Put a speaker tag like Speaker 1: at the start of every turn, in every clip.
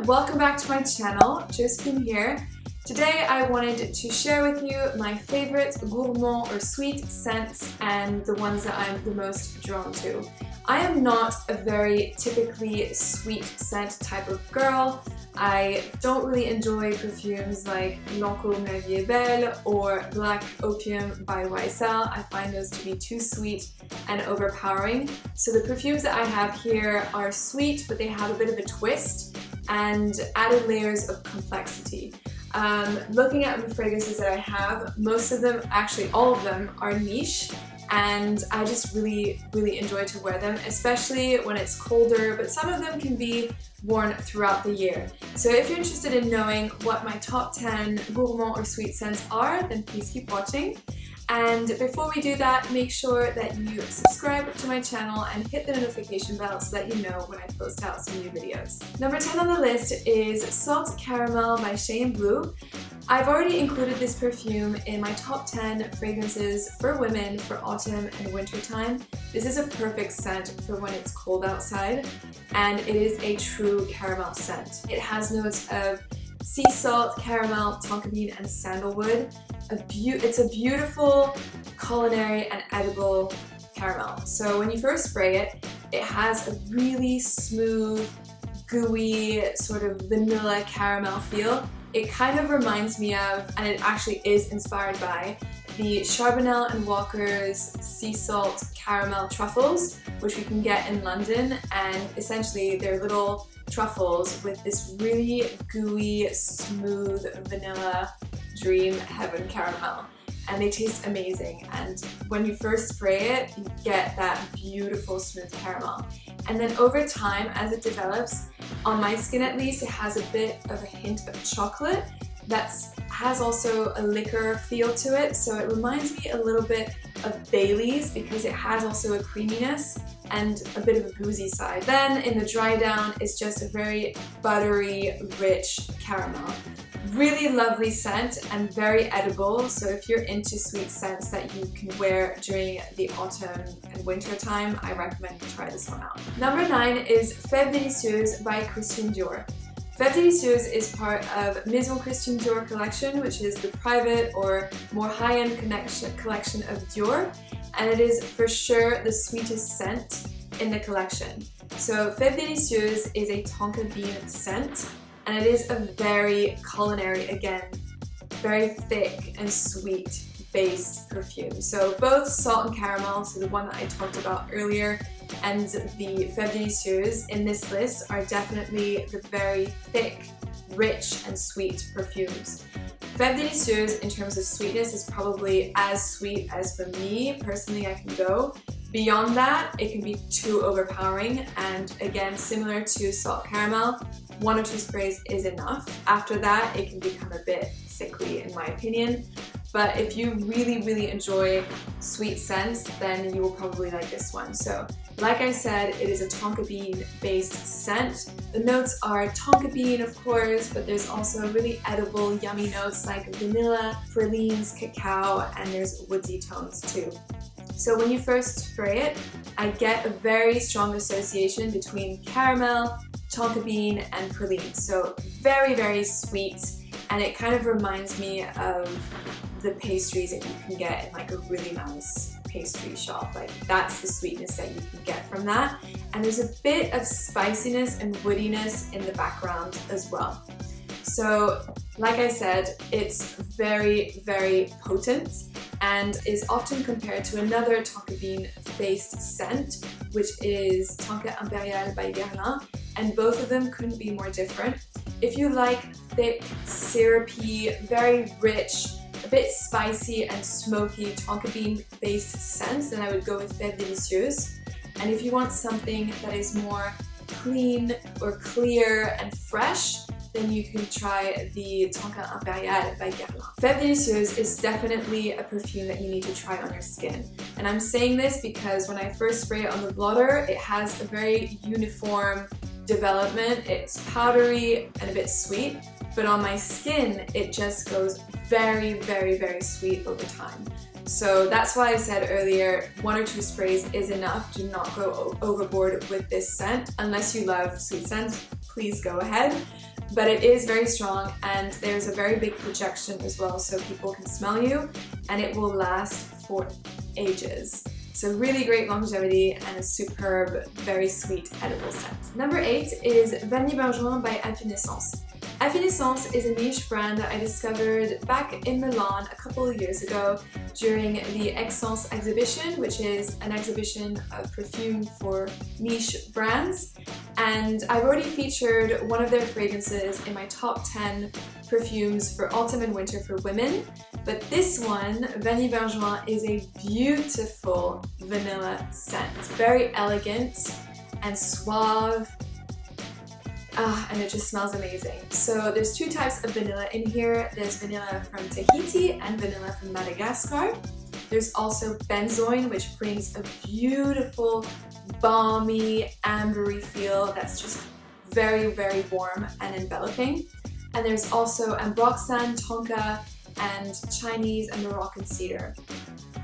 Speaker 1: welcome back to my channel, Josephine here. Today I wanted to share with you my favorite gourmand or sweet scents and the ones that I'm the most drawn to. I am not a very typically sweet scent type of girl. I don't really enjoy perfumes like Lancôme La Vie est Belle or Black Opium by YSL. I find those to be too sweet and overpowering. So the perfumes that I have here are sweet, but they have a bit of a twist and added layers of complexity. Looking at the fragrances that I have, most of them, actually all of them, are niche, and I just really enjoy to wear them, especially when it's colder, but some of them can be worn throughout the year. So if you're interested in knowing what my top 10 gourmand or sweet scents are, then please keep watching. And before we do that, make sure that you subscribe to my channel and hit the notification bell so that you know when I post out some new videos. Number 10 on the list is Salt Caramel by SHAY in Blue. I've already included this perfume in my top 10 fragrances for women for autumn and winter time. This is a perfect scent for when it's cold outside, and it is a true caramel scent. It has notes of sea salt, caramel, tonka bean, and sandalwood. It's a beautiful culinary and edible caramel. So when you first spray it, it has a really smooth, gooey, sort of vanilla caramel feel. It kind of reminds me of, and it actually is inspired by, the Charbonnel and Walker's sea salt caramel truffles, which we can get in London, and essentially they're little truffles with this really gooey, smooth vanilla dream heaven caramel, and they taste amazing. And when you first spray it, you get that beautiful smooth caramel, and then over time, as it develops, on my skin at least, it has a bit of a hint of chocolate that has also a liquor feel to it. So it reminds me a little bit of Bailey's because it has also a creaminess and a bit of a boozy side. Then in the dry down, it's just a very buttery, rich caramel. Really lovely scent and very edible, so if you're into sweet scents that you can wear during the autumn and winter time, I recommend you try this one out. Number 9 is FEVE DELICIEUSE by Christian Dior. FEVE DELICIEUSE is part of Maison Christian Dior collection, which is the private or more high-end collection of Dior, and it is for sure the sweetest scent in the collection. So FEVE DELICIEUSE is a tonka bean scent, and it is a very culinary, again, very thick and sweet based perfume. So both Salt and Caramel, so the one that I talked about earlier, and the FEVE DELICIEUSE in this list are definitely the very thick, rich and sweet perfumes. FEVE DELICIEUSE in terms of sweetness is probably as sweet as for me personally I can go. Beyond that, it can be too overpowering, and again, similar to Salt Caramel, 1 or 2 sprays is enough. After that, it can become a bit sickly in my opinion. But if you really enjoy sweet scents, then you will probably like this one. So, like I said, it is a tonka bean based scent. The notes are tonka bean, of course, but there's also really edible, yummy notes like vanilla, pralines, cacao, and there's woodsy tones too. So when you first spray it, I get a very strong association between caramel, tonka bean, and praline. So very sweet, and it kind of reminds me of the pastries that you can get in like a really nice pastry shop. Like that's the sweetness that you can get from that. And there's a bit of spiciness and woodiness in the background as well. So like I said, it's very potent and is often compared to another tonka bean based scent, which is Tonka Imperial by GUERLAIN, and both of them couldn't be more different. If you like thick, syrupy, very rich, a bit spicy and smoky tonka bean based scents, then I would go with FEVE DELICIEUSE. And if you want something that is more clean or clear and fresh, then you can try the Tonka Imperial by GUERLAIN. FEVE DELICIEUSE is definitely a perfume that you need to try on your skin. And I'm saying this because when I first spray it on the blotter, it has a very uniform development. It's powdery and a bit sweet, but on my skin, it just goes very sweet over time. So that's why I said earlier, 1 or 2 sprays is enough. Do not go overboard with this scent unless you love sweet scents. please go ahead. But it is very strong and there's a very big projection as well, so people can smell you and it will last for ages. So really great longevity and a superb, very sweet edible scent. Number 8 is Vanille Bourgeois by AFFINESSENCE. AFFINESSENCE is a niche brand that I discovered back in Milan a couple of years ago during the Essence exhibition, which is an exhibition of perfume for niche brands. And I've already featured one of their fragrances in my top 10 perfumes for autumn and winter for women. But this one, Vanille Bourgeois, is a beautiful vanilla scent. It's very elegant and suave. And it just smells amazing. So there's two types of vanilla in here. There's vanilla from Tahiti and vanilla from Madagascar. There's also benzoin, which brings a beautiful, balmy, ambery feel that's just very, very warm and enveloping. And there's also ambroxan, tonka, and Chinese and Moroccan cedar.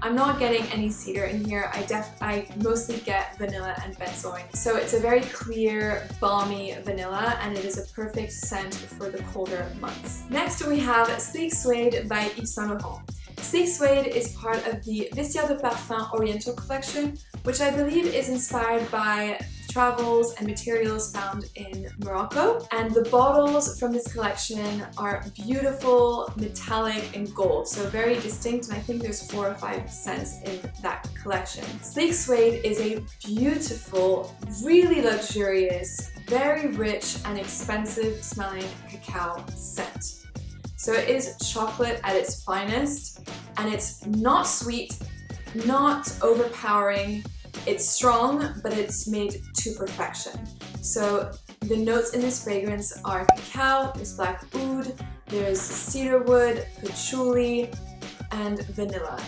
Speaker 1: I'm not getting any cedar in here. I mostly get vanilla and benzoin. So it's a very clear, balmy vanilla, and it is a perfect scent for the colder months. Next we have Sleek Suede by Yves Saint Laurent. Sleek Suede is part of the Vestiaire de Parfum Oriental collection, which I believe is inspired by travels and materials found in Morocco. And the bottles from this collection are beautiful, metallic, and gold, so very distinct, and I think there's 4 or 5 scents in that collection. Sleek Suede is a beautiful, really luxurious, very rich and expensive smelling cacao scent. So it is chocolate at its finest, and it's not sweet, not overpowering. It's strong, but it's made to perfection. So the notes in this fragrance are cacao, there's black oud, there's cedarwood, patchouli, and vanilla.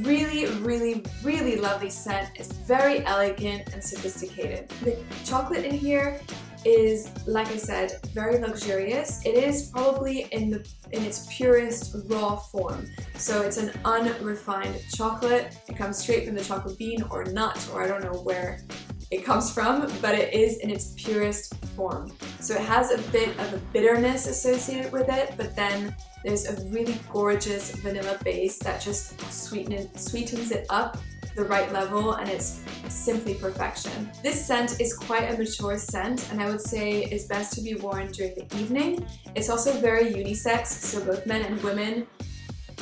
Speaker 1: Really, really, really lovely scent. It's very elegant and sophisticated. The chocolate in here is, like I said, very luxurious. It is probably in its purest raw form. So it's an unrefined chocolate. It comes straight from the chocolate bean or nut, or I don't know where it comes from, but it is in its purest form. So it has a bit of a bitterness associated with it, but then there's a really gorgeous vanilla base that just sweetens it up the right level, and it's simply perfection. This scent is quite a mature scent, and I would say is best to be worn during the evening. It's also very unisex, so both men and women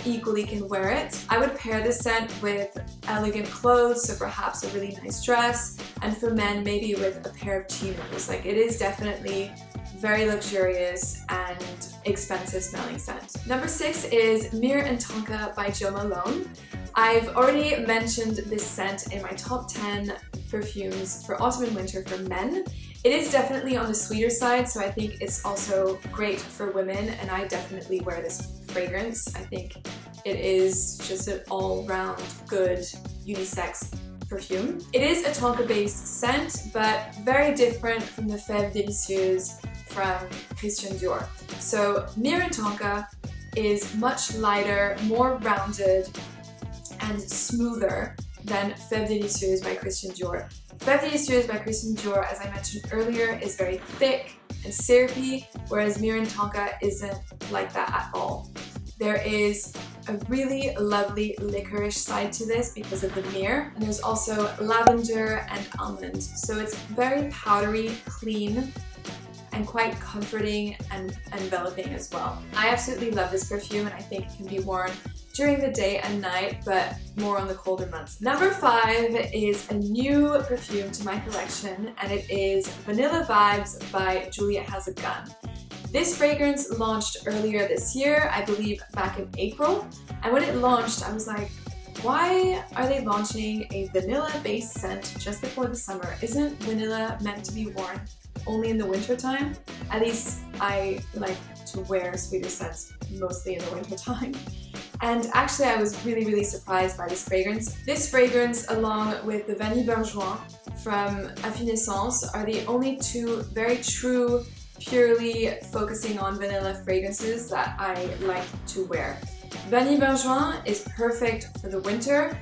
Speaker 1: equally can wear it. I would pair this scent with elegant clothes, so perhaps a really nice dress, and for men maybe with a pair of chinos. Like, it is definitely very luxurious and expensive smelling scent. Number 6 is MYRRH and TONKA by Jo Malone. I've already mentioned this scent in my top 10 perfumes for autumn and winter for men. It is definitely on the sweeter side, so I think it's also great for women, and I definitely wear this fragrance. I think it is just an all-round good unisex perfume. It is a Tonka-based scent, but very different from the FEVE DELICIEUSE from Christian Dior. So MYRRH and TONKA is much lighter, more rounded, and smoother than FEVE DELICIEUSE by Christian Dior. FEVE DELICIEUSE by Christian Dior, as I mentioned earlier, is very thick and syrupy, whereas MYRRH and TONKA isn't like that at all. There is a really lovely licorice side to this because of the myrrh, and there's also lavender and almond, so it's very powdery, clean, and quite comforting and enveloping as well. I absolutely love this perfume, and I think it can be worn during the day and night, but more on the colder months. Number 5 is a new perfume to my collection, and it is Vanilla Vibes by Juliette Has a Gun. This fragrance launched earlier this year, I believe back in April, and when it launched I was like, why are they launching a vanilla-based scent just before the summer? Isn't vanilla meant to be worn only in the winter time? At least I like to wear sweeter scents mostly in the winter time. And actually I was really surprised by this fragrance. This fragrance, along with the Vanille Bourgeois from AFFINESSENCE, are the only two very true, purely focusing on vanilla fragrances that I like to wear. Vanille Bourgeois is perfect for the winter.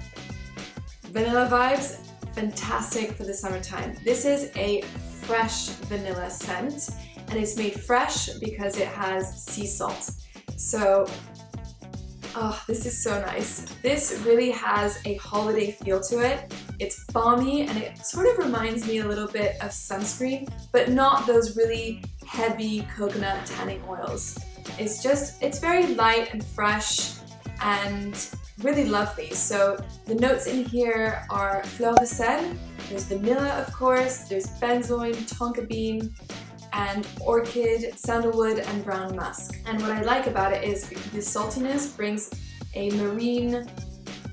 Speaker 1: Vanilla Vibes, fantastic for the summertime. This is a fresh vanilla scent, and it's made fresh because it has sea salt. So, oh, this is so nice. This really has a holiday feel to it. It's balmy and it sort of reminds me a little bit of sunscreen, but not those really heavy coconut tanning oils. It's very light and fresh and really lovely. So the notes in here are fleur de sel, there's vanilla of course, there's benzoin, tonka bean, and orchid, sandalwood, and brown musk. And what I like about it is the saltiness brings a marine,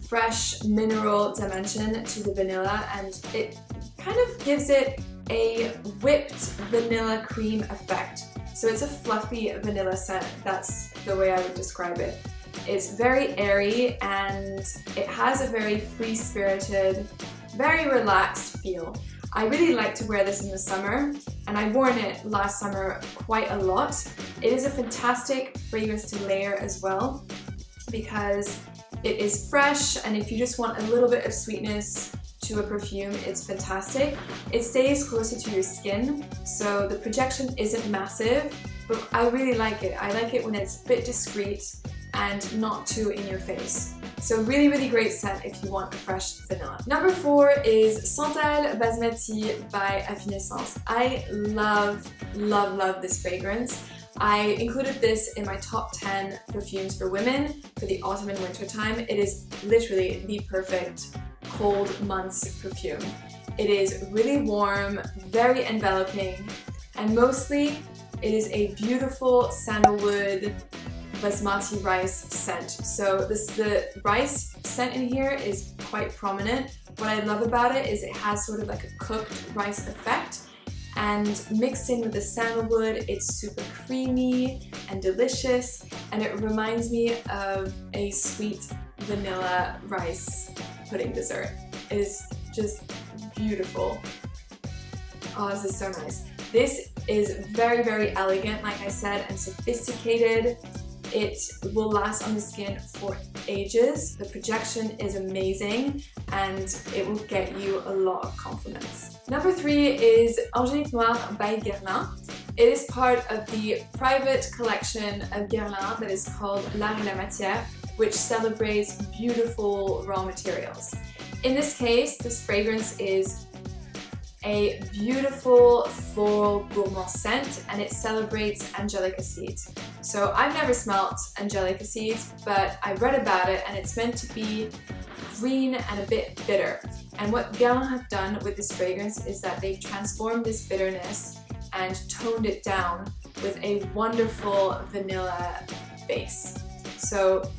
Speaker 1: fresh mineral dimension to the vanilla, and it kind of gives it a whipped vanilla cream effect. So it's a fluffy vanilla scent, that's the way I would describe it. It's very airy and it has a very free-spirited, very relaxed feel. I really like to wear this in the summer, and I've worn it last summer quite a lot. It is a fantastic fragrance to layer as well because it is fresh, and if you just want a little bit of sweetness to a perfume, it's fantastic. It stays closer to your skin, so the projection isn't massive, but I really like it. I like it when it's a bit discreet and not too in your face. So really, really great scent if you want a fresh vanilla. Number 4 is SANTAL-BASMATI by AFFINESSENCE. I love, love, love this fragrance. I included this in my top 10 perfumes for women for the autumn and winter time. It is literally the perfect cold months perfume. It is really warm, very enveloping, and mostly it is a beautiful sandalwood basmati rice scent. So the rice scent in here is quite prominent. What I love about it is it has sort of like a cooked rice effect, and mixed in with the sandalwood, it's super creamy and delicious, and it reminds me of a sweet vanilla rice pudding dessert. It is just beautiful. Oh, this is so nice. This is very, very elegant, like I said, and sophisticated. It will last on the skin for ages. The projection is amazing and it will get you a lot of compliments. Number 3 is Angelique Noire by GUERLAIN. It is part of the private collection of GUERLAIN that is called L'Art et la Matière, which celebrates beautiful raw materials. In this case, this fragrance is a beautiful floral gourmand scent, and it celebrates angelica seeds. So I've never smelt angelica seeds, but I read about it and it's meant to be green and a bit bitter. And what Guerlain have done with this fragrance is that they've transformed this bitterness and toned it down with a wonderful vanilla base. So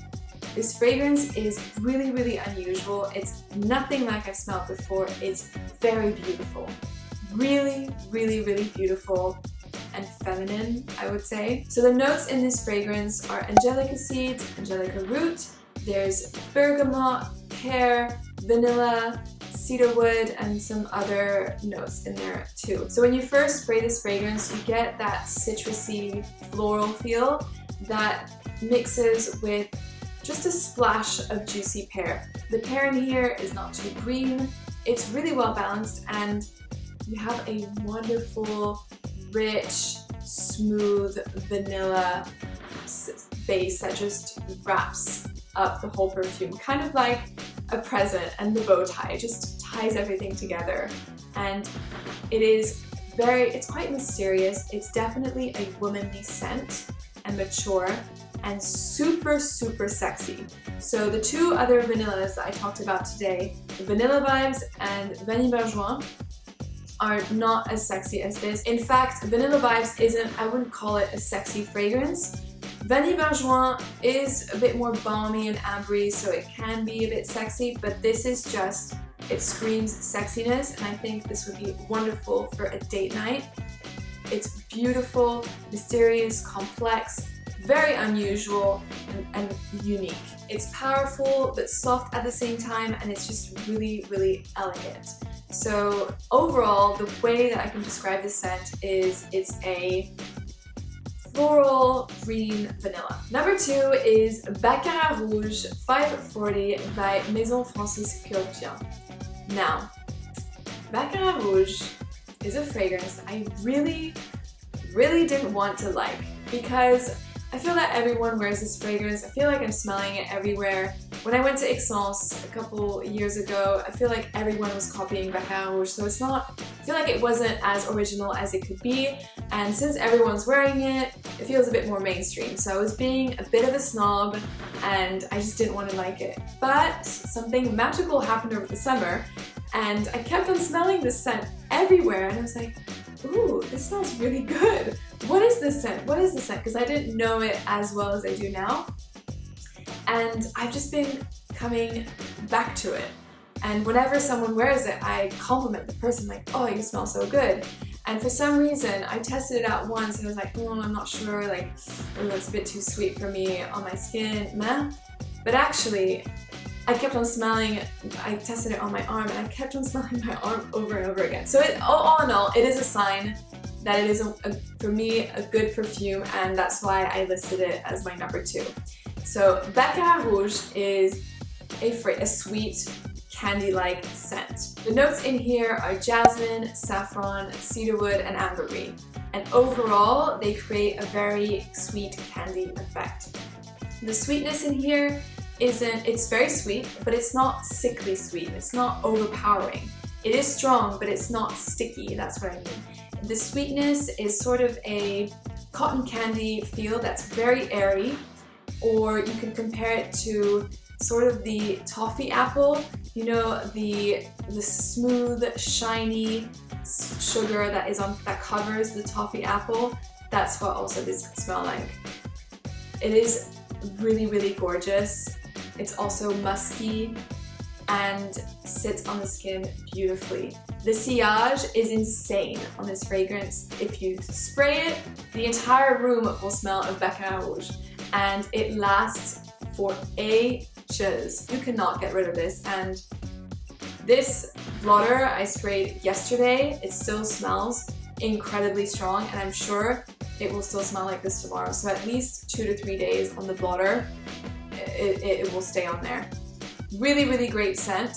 Speaker 1: this fragrance is really, really unusual. It's nothing like I've smelled before. It's very beautiful. Really, really, really beautiful and feminine, I would say. So the notes in this fragrance are angelica seeds, angelica root, there's bergamot, pear, vanilla, cedarwood, and some other notes in there too. So when you first spray this fragrance, you get that citrusy floral feel that mixes with just a splash of juicy pear. The pear in here is not too green, it's really well balanced, and you have a wonderful, rich, smooth vanilla base that just wraps up the whole perfume, kind of like a present, and the bow tie just ties everything together. And it's quite mysterious. It's definitely a womanly scent and mature and super, super sexy. So the two other vanillas that I talked about today, the Vanilla Vibes and Vanille Bourgeois, are not as sexy as this. In fact, Vanilla Vibes I wouldn't call it a sexy fragrance. Vanille Bourgeois is a bit more balmy and ambery, so it can be a bit sexy, but this is just, it screams sexiness, and I think this would be wonderful for a date night. It's beautiful, mysterious, complex, very unusual, and unique. It's powerful but soft at the same time, and it's just really, really elegant. So overall, the way that I can describe this scent is it's a floral green vanilla. Number 2 is BACCARAT Rouge 540 by MAISON KURKDJIAN. Now, Baccarat Rouge is a fragrance I really didn't want to like because I feel that everyone wears this fragrance. I feel like I'm smelling it everywhere. When I went to Aix-en-Provence a couple years ago, I feel like everyone was copying Baccarat Rouge, so it's not, I feel like it wasn't as original as it could be, and since everyone's wearing it, it feels a bit more mainstream. So I was being a bit of a snob and I just didn't want to like it. But something magical happened over the summer and I kept on smelling this scent everywhere and I was like, ooh, this smells really good. What is this scent? What is this scent? Because I didn't know it as well as I do now. And I've just been coming back to it. And whenever someone wears it, I compliment the person like, oh, you smell so good. And for some reason, I tested it out once and I was like, oh, I'm not sure, like, oh, that's a bit too sweet for me on my skin, meh. But actually, I kept on smelling, I tested it on my arm and I kept on smelling my arm over and over again. So all in all, it is a sign that it is, for me, a good perfume, and that's why I listed it as my number 2. So Baccarat Rouge is a sweet, candy-like scent. The notes in here are jasmine, saffron, cedarwood, and ambergris. And overall, they create a very sweet candy effect. The sweetness in here it's very sweet, but it's not sickly sweet. It's not overpowering. It is strong, but it's not sticky. That's what I mean. The sweetness is sort of a cotton candy feel that's very airy, or you can compare it to sort of the toffee apple. You know, the smooth, shiny sugar that covers the toffee apple. That's what also this could smell like. It is really gorgeous. It's also musky and sits on the skin beautifully. The sillage is insane on this fragrance. If you spray it, the entire room will smell of Baccarat Rouge, and it lasts for ages. You cannot get rid of this, and this blotter I sprayed yesterday, it still smells incredibly strong, and I'm sure it will still smell like this tomorrow. So at least 2 to 3 days on the blotter, it will stay on there. Really great scent.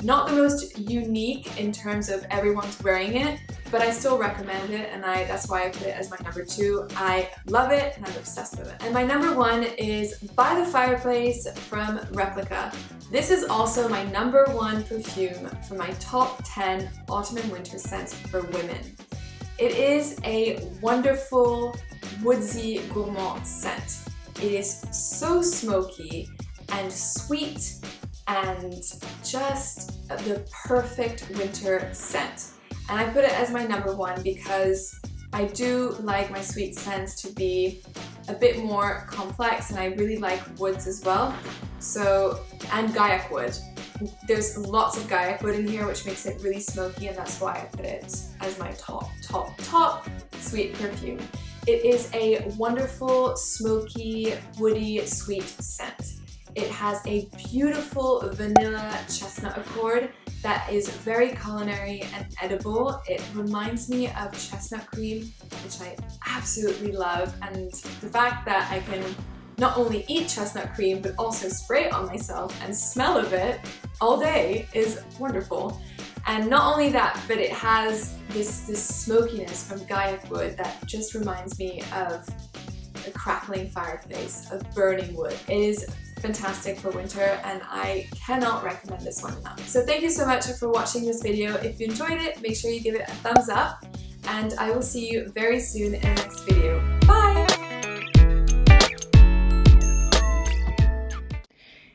Speaker 1: Not the most unique in terms of everyone's wearing it, but I still recommend it, and that's why I put it as my number 2. I love it and I'm obsessed with it. And my number 1 is By the Fireplace from Replica. This is also my number 1 perfume for my top 10 autumn and winter scents for women. It is a wonderful, woodsy, gourmand scent. It is so smoky and sweet and just the perfect winter scent. And I put it as my number 1 because I do like my sweet scents to be a bit more complex, and I really like woods as well. So, and Gaiac wood. There's lots of Gaiac wood in here, which makes it really smoky, and that's why I put it as my top sweet perfume. It is a wonderful, smoky, woody, sweet scent. It has a beautiful vanilla chestnut accord that is very culinary and edible. It reminds me of chestnut cream, which I absolutely love, and the fact that I can not only eat chestnut cream but also spray it on myself and smell of it all day is wonderful. And not only that, but it has this smokiness from Gaiac wood that just reminds me of a crackling fireplace, of burning wood. It is fantastic for winter, and I cannot recommend this one enough. So thank you so much for watching this video. If you enjoyed it, make sure you give it a thumbs up, and I will see you very soon in the next video. Bye!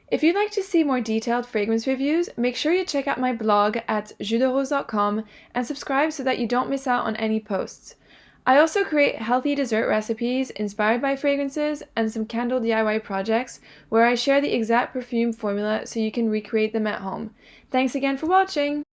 Speaker 1: If you'd like to see more detailed fragrance reviews, make sure you check out my blog at jusderose.com and subscribe so that you don't miss out on any posts. I also create healthy dessert recipes inspired by fragrances and some candle DIY projects where I share the exact perfume formula so you can recreate them at home. Thanks again for watching!